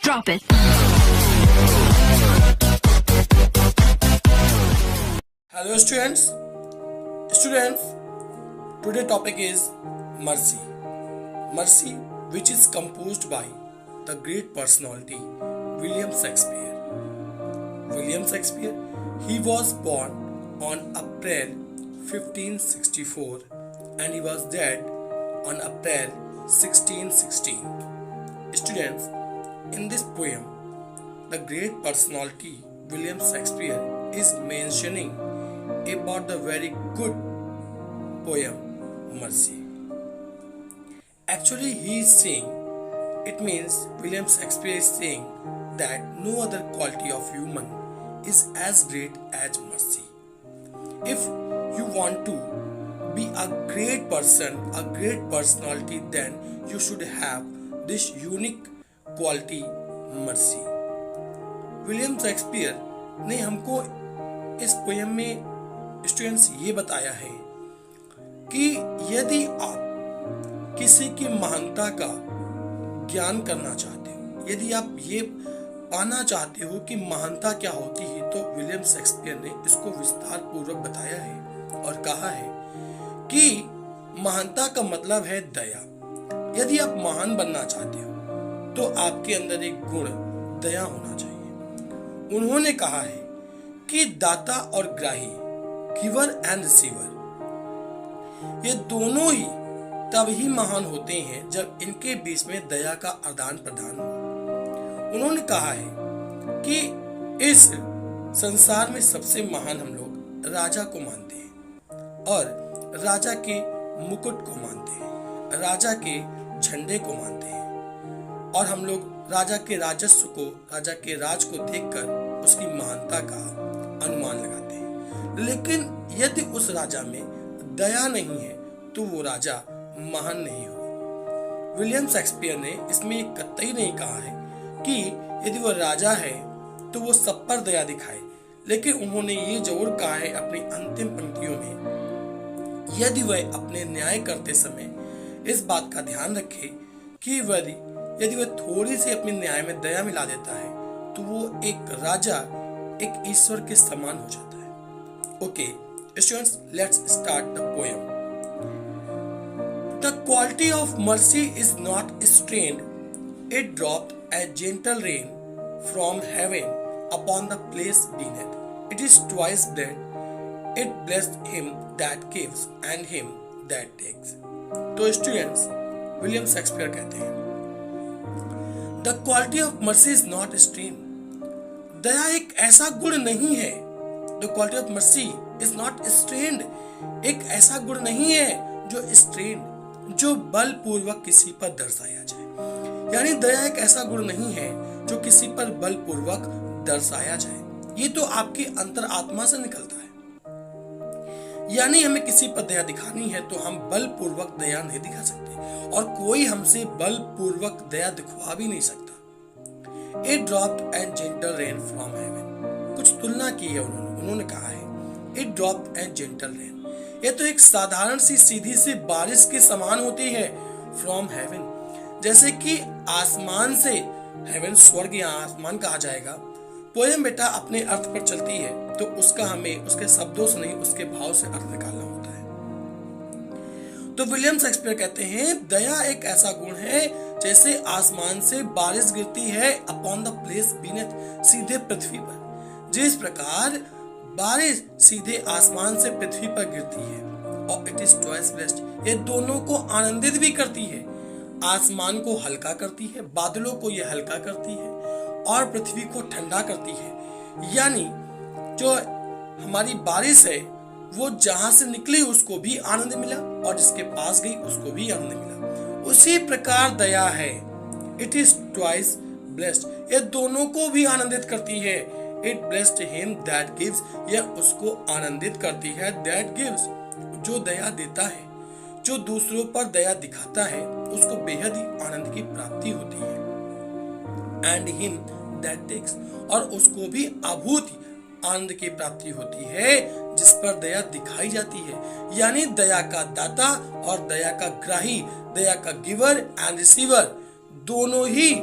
Drop it. Hello students. Today topic is mercy. Mercy, which is composed by the great personality William Shakespeare. William Shakespeare, he was born on April 1564 and he was dead on April 1616. Students, in this poem, the great personality William Shakespeare is mentioning about the very good poem Mercy. Actually, he is saying, it means William Shakespeare is saying that no other quality of human is as great as mercy. If you want to be a great person, a great personality, then you should have this unique quality mercy. William Shakespeare ने हमको इस poem में students ये बताया है कि यदि आप किसी की महानता का ज्ञान करना चाहते हो, यदि आप ये पाना चाहते हो कि महानता क्या होती है, तो विलियम शेक्सपियर ने इसको विस्तार पूर्वक बताया है और कहा है कि महानता का मतलब है दया। यदि आप महान बनना चाहते हो तो आपके अंदर एक गुण दया होना चाहिए। उन्होंने कहा है कि दाता और ग्राही, गिवर एंड रिसीवर, ये दोनों ही तब ही महान होते हैं जब इनके बीच में दया का आदान प्रदान हो। उन्होंने कहा है कि इस संसार में सबसे महान हम लोग राजा को मानते हैं और राजा के मुकुट को मानते हैं, राजा के झंडे को मानते हैं और हम लोग राजा के राजस्व को, राजा के राज को देखकर उसकी महानता का अनुमान लगाते हैं। लेकिन यदि उस राजा में दया नहीं है तो वो राजा महान नहीं हो। विलियम शेक्सपियर ने इसमें कतई नहीं कहा है कि यदि वो राजा है तो वो सब पर दया दिखाए, लेकिन उन्होंने ये जरूर कहा है अपनी अंतिम पंक्तियों में, यदि वह अपने न्याय करते समय इस बात का ध्यान रखे कि यदि वह थोड़ी सी अपने न्याय में दया मिला देता है तो वो एक राजा, एक ईश्वर के समान हो जाता है। Okay students, let's start the poem. The quality of mercy is not strained, it dropped as gentle rain from heaven upon the place beneath, it is twice blade, it blessed him that gives and him that takes. तो students, William Shakespeare कहते हैं the quality of mercy is not strain. दया एक ऐसा गुण नहीं है, the quality of mercy is not strained, एक ऐसा गुण नहीं है जो स्ट्रेन, जो बलपूर्वक किसी पर दर्शाया जाए। यानी दया एक ऐसा गुण नहीं है जो किसी पर बलपूर्वक दर्शाया जाए, ये तो आपकी अंतर आत्मा से निकलता है। यानी हमें किसी पर दया दिखानी है तो हम बलपूर्वक दया नहीं दिखा सकते और कोई हमसे बलपूर्वक दया दिखवा भी नहीं सकता। It dropped and gentle rain from haven, कुछ तुलना की है उन्होंने कहा है it dropped and gentle rain, ये तो एक साधारण सी सीधी सी बारिश के समान होती है। फ्रॉम हेवन, जैसे कि आसमान से, हेवन स्वर्ग या आसमान कहा जाएगा। पोएम बेटा अपने अर्थ पर चलती है तो उसका हमें उसके शब्दों से नहीं, उसके भाव से अर्थ निकालना होता है। तो विलियम शेक्सपियर कहते हैं दया एक ऐसा गुण है जैसे आसमान से बारिश गिरती है अपॉन द प्लेस बीनेथ, सीधे पृथ्वी पर। जिस प्रकार बारिश सीधे आसमान से पृथ्वी पर गिरती है और इट इज ट्वाइस ब्लेस्ड, ये दोनों को आनंदित भी करती है। आसमान को हल्का करती है, बादलों को ये हल्का करती है और पृथ्वी को ठंडा करती है। यानी जो हमारी बारिश है वो जहां से निकली उसको भी आनंद मिला और जिसके पास गई उसको भी आनंद मिला। उसी प्रकार दया है, इट इज ट्वाइस ब्लेस्ड, ये दोनों को भी आनंदित करती है। It blessed him that gives, यह उसको आनंदित करती है दैट गिव्स, जो दया देता है, जो दूसरों पर दया दिखाता है उसको बेहद ही आनंद की प्राप्ति होती है। एंड हिम दैट टेक्स, और उसको भी अभूत आनंद की प्राप्ति होती है जिस पर दया दिखाई जाती है। यानी दया का दाता और दया का ग्राही, दया का गिवर एंड रिसीवर दोनों ही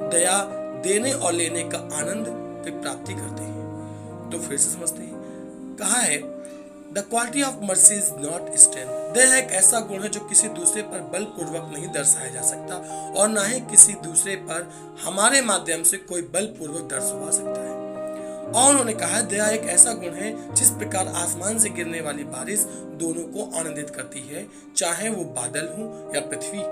दया देने और लेने का आनंद की प्राप्ति करते हैं। तो फिर से समझते हैं, कहा है the quality of mercy is not strength. दया एक ऐसा गुण है जो किसी दूसरे पर बलपूर्वक नहीं दर्शाया जा सकता और ना ही किसी दूसरे पर हमारे माध्यम से कोई बलपूर्वक दर्शवा सकता है। और उन्होंने कहा दया एक ऐसा गुण है जिस प्रकार आसमान से गिरने वाली बारिश दोनों को आनंदित करती है, चाहे वो बादल हो या पृथ्वी,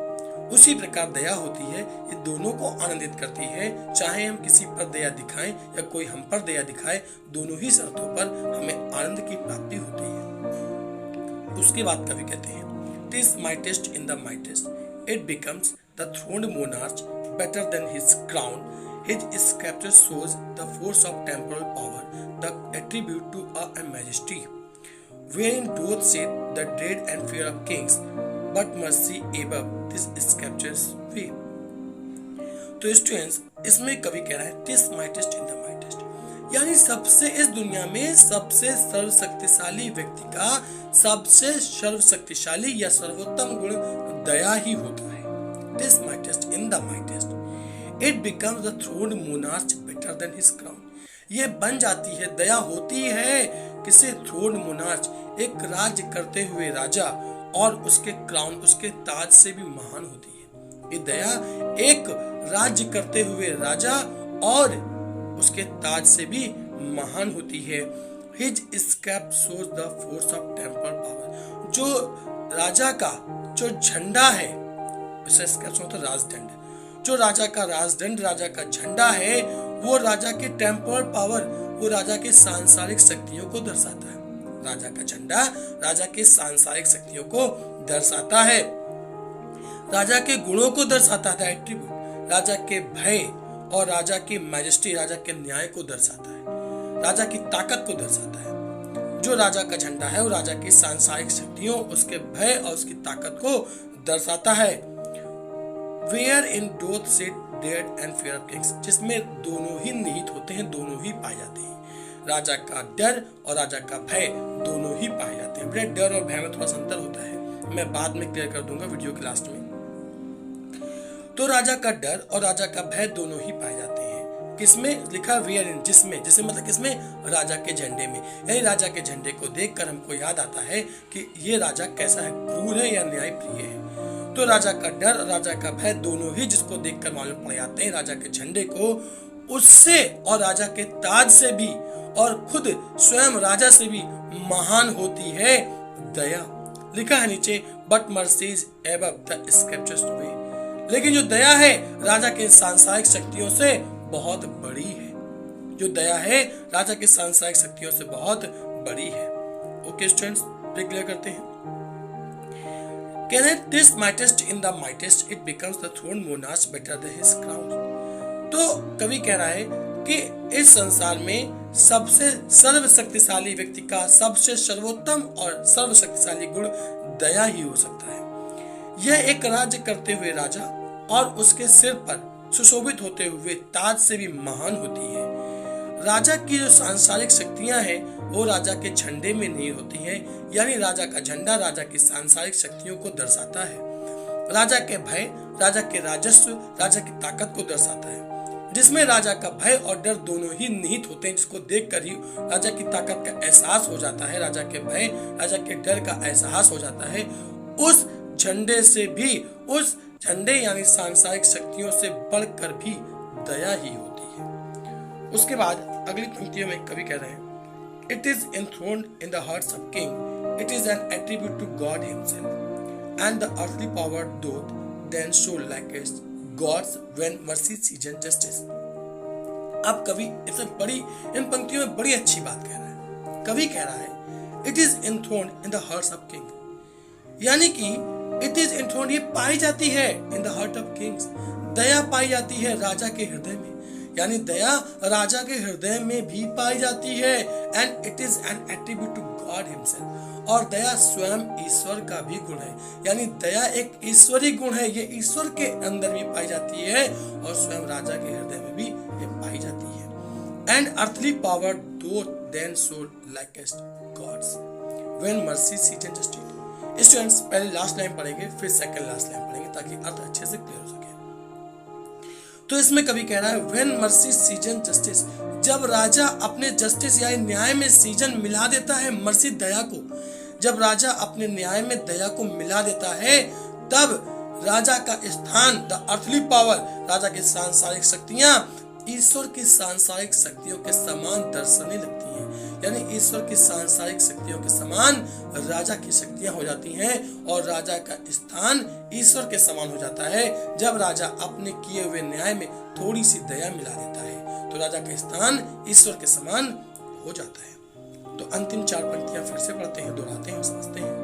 उसी प्रकार दया होती है, ये दोनों को आनंदित करती है, चाहे हम किसी पर दया दिखाएं या कोई हम पर दया दिखाए, दोनों ही शर्तों पर हमें आनंद की प्राप्ति होती है। उसके बाद कवि कहते हैं, TISS mightiest in the mightiest it becomes the throned monarch better than his crown. His scepter shows the force of temporal power, the attribute to a majesty, wherein doth sit the dread and fear of kings, but mercy above this scepter's way. तो students, इसमें कवि कह रहा है TISS mightiest in the mightiest, यानी सबसे इस दुनिया में सबसे सर्वशक्तिशाली व्यक्ति का सबसे सर्वशक्तिशाली या सर्वोत्तम गुण दया ही होता है। TISS mightiest in the mightiest It becomes the throned monarch better than his crown. ये बन जाती है, दया होती है किसे थ्रोन मोनार्च, एक राज्य करते हुए राजा और उसके क्राउन, उसके ताज से भी महान होती है। ये दया एक राज्य करते हुए राजा और उसके ताज से भी महान होती है। His scape shows the force of temporal power. जो राजा का जो झंडा है, उसे स्केप होता है राजदंड, जो राजा का राजदंड, राजा का झंडा है, वो राजा के टेम्पोरल पावर, वो राजा के सांसारिक शक्तियों को दर्शाता है। राजा का झंडा राजा के सांसारिक शक्तियों को दर्शाता है, राजा के गुणों को दर्शाता है, एट्रीब्यूट, राजा के भय और राजा की मैजेस्टी, राजा के न्याय को दर्शाता है, राजा की ताकत को दर्शाता है। जो राजा का झंडा है वो राजा की सांसारिक शक्तियों, उसके भय और उसकी ताकत को दर्शाता है। Where in doth sit dread and fear of kings, जिसमें दोनों ही निहित होते हैं, दोनों ही पाए जाते हैं। राजा का डर और राजा का भय दोनों ही पाए जाते हैं। बड़े डर और भय में थोड़ा सा अंतर होता है, मैं बाद में क्लियर कर दूंगा वीडियो के लास्ट में। तो राजा का डर और राजा का भय दोनों ही पाए जाते हैं। किसमें लिखा? वेयर इन, जिसमें, जिसमें मतलब किसमें? राजा के झंडे में। यही राजा के झंडे को देखकर हमको याद आता है कि ये राजा कैसा है, क्रूर है या न्यायप्रिय है। तो राजा का डर और राजा का भय दोनों ही जिसको देखकर मालूम पड़ जाते हैं राजा के झंडे को, उससे और राजा के ताज से भी और खुद स्वयं राजा से भी महान होती है दया। लिखा है नीचे, but mercy is above the scriptures way, लेकिन जो दया है राजा के सांसारिक शक्तियों से बहुत बड़ी है। जो दया है राजा के सांसारिक शक्तियों से बहुत बड़ी है। ओके स्टूडेंट्स, क्लियर करते हैं। Can it this mightiest in the mightiest it becomes the throne monarch better than his crown. तो कवि कह रहा है कि इस संसार में सबसे सर्वशक्तिशाली व्यक्ति का सबसे सर्वोत्तम और सर्वशक्तिशाली गुण दया ही हो सकता है। यह एक राज्य करते हुए राजा और उसके सिर पर सुशोभित होते हुए ताज से भी महान होती है। राजा की जो सांसारिक शक्तियां हैं वो राजा के झंडे में नहीं होती हैं, यानी राजा का झंडा राजा की सांसारिक शक्तियों को दर्शाता है। राजा के भय राजा के राजस्व, राजा की ताकत को दर्शाता है, जिसमें राजा का भय और डर दोनों ही निहित होते हैं, जिसको देखकर ही राजा की ताकत का एहसास हो जाता है, राजा के भय राजा के डर का एहसास हो जाता है। उस झंडे से भी, उस झंडे यानी सांसारिक शक्तियों से बढ़कर भी दया ही होती है। उसके बाद अगली पंक्तियों में कवि कह रहे हैं, it is enthroned in the hearts of king, it is an attribute to God himself, and the earthly power doth then show like as God's when mercy season justice. अब कवि इसमें बड़ी, इन पंक्तियों में बड़ी अच्छी बात कह रहा है। कवि कह रहा है it is enthroned in the hearts of king, यानी कि इट इज enthroned, ये पाई जाती है in the heart of kings, दया पाई जाती है राजा के हृदय में, यानी दया राजा के हृदय में भी पाई जाती है। And it is an attribute to God himself, और दया स्वयं ईश्वर का भी गुण है, यानी दया एक ईश्वरी गुण है, ये ईश्वर के अंदर भी पाई जाती है और स्वयं राजा के हृदय में भी ये पाई जाती है। And earthly power doth then so likest God's when mercy seat and justice. Students, पहले लास्ट लाइन पढ़ेंगे फिर सेकंड लास्ट लाइन पढ़ेंगे ताकि अर्थ अच्छे से क्लियर हो सके। तो इसमें कवि कह रहा है व्हेन मर्सी सीजन जस्टिस, जब राजा अपने जस्टिस या न्याय में सीजन मिला देता है मर्सी दया को, जब राजा अपने न्याय में दया को मिला देता है तब राजा का स्थान, द अर्थली पावर, राजा की सांसारिक शक्तियां ईश्वर की सांसारिक शक्तियों के समान दर्शने लगती हैं। यानी ईश्वर की सांसारिक शक्तियों के समान राजा की शक्तियां हो जाती हैं और राजा का स्थान ईश्वर के समान हो जाता है जब राजा अपने किए हुए न्याय में थोड़ी सी दया मिला देता है, तो राजा का स्थान ईश्वर के समान हो जाता है। तो अंतिम 4 पंक्तियां फिर से पढ़ते हैं, दोहराते हैं, समझते हैं।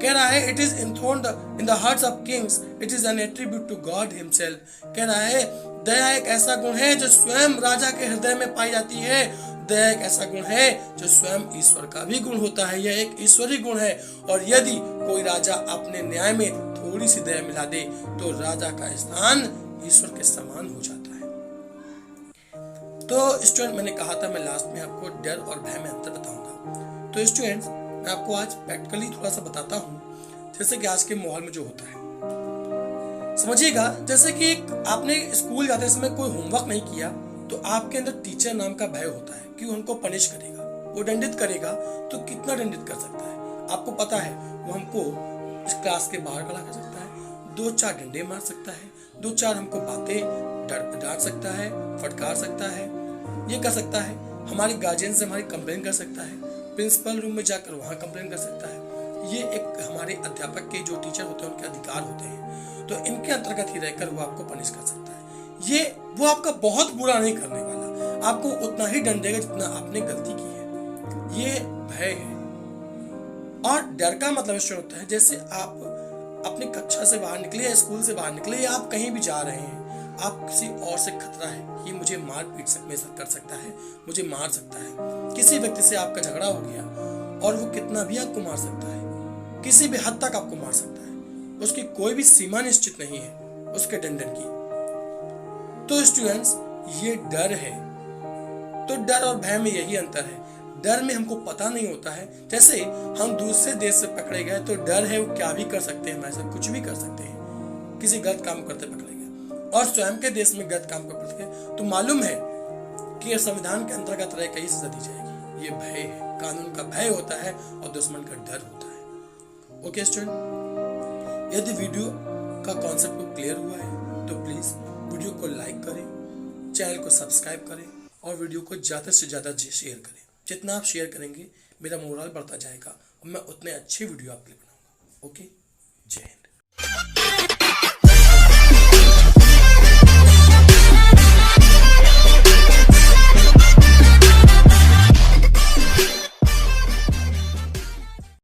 कह रहा है it is enthroned in the hearts of kings, it is an attribute to God himself। कह रहा है दया एक ऐसा गुण है जो स्वयं राजा के हृदय में पाई जाती है। दया एक ऐसा गुण है जो स्वयं ईश्वर का भी गुण होता है, यह एक ईश्वरी गुण है। और यदि कोई राजा अपने न्याय में थोड़ी सी दया मिला दे तो राजा का स्थान ईश्वर के समान हो जाता है। तो स्टूडेंट, मैंने कहा था मैं लास्ट में आपको डर और भय में अंतर बताऊंगा। तो स्टूडेंट्स, मैं आपको आज प्रैक्टिकली थोड़ा सा बताता हूँ, जैसे कि आज के माहौल में जो होता है। समझिएगा, जैसे कि आपने स्कूल जाते समय कोई होमवर्क नहीं किया तो आपके अंदर टीचर नाम का भय होता है कि वो हमको पनिश करेगा, वो दंडित करेगा। तो कितना दंडित कर सकता है आपको पता है? वो हमको इस क्लास के बाहर खड़ा कर सकता है, 2-4 डंडे मार सकता है, 2-4 हमको बातें डांट सकता है, फटकार सकता है, ये कर सकता है। हमारे गार्जियन से हमारी कंप्लेन कर सकता है, प्रिंसिपल रूम में जाकर वहां कंप्लेन कर सकता है। ये एक हमारे अध्यापक के जो टीचर होते हैं उनके अधिकार होते हैं, तो इनके अंतर्गत ही रहकर वो आपको पनिश कर सकता है। ये वो आपका बहुत बुरा नहीं करने वाला, आपको उतना ही दंड देगा जितना आपने गलती की है। ये भय है। और डर का मतलब इससे होता है जैसे आप अपनी कक्षा से बाहर निकले या स्कूल से बाहर निकले या आप कहीं भी जा रहे हैं, आप किसी और से खतरा है कि मुझे मार पीट कर सकता है, मुझे मार सकता है। किसी व्यक्ति से आपका झगड़ा हो गया और वो कितना भी आपको मार सकता है, किसी भी हद तक आपको मार सकता है, उसकी कोई भी सीमा निश्चित नहीं है उसके दंडन की। तो स्टूडेंट्स, ये डर है। तो डर और भय में यही अंतर है। डर में हमको पता नहीं होता है, जैसे हम दूसरे देश से पकड़े गए तो डर है वो क्या भी कर सकते हैं, हमारे साथ कुछ भी कर सकते हैं, किसी गलत काम करते पकड़े गए। और स्वयं के देश में गलत काम कर गए तो मालूम है कि संविधान के अंतर्गत रह कई सजा दी जाएगी। ये भय है, कानून का भय होता है और दुश्मन का डर होता है। ओके स्टूडेंट, यदि वीडियो का कॉन्सेप्ट को क्लियर हुआ है तो प्लीज वीडियो को लाइक करें, चैनल को सब्सक्राइब करें और वीडियो को ज्यादा से ज्यादा शेयर करें। जितना आप शेयर करेंगे मेरा मोरल बढ़ता जाएगा और मैं उतने अच्छे वीडियो आपके लिए बनाऊंगा। ओके, जय हिंद।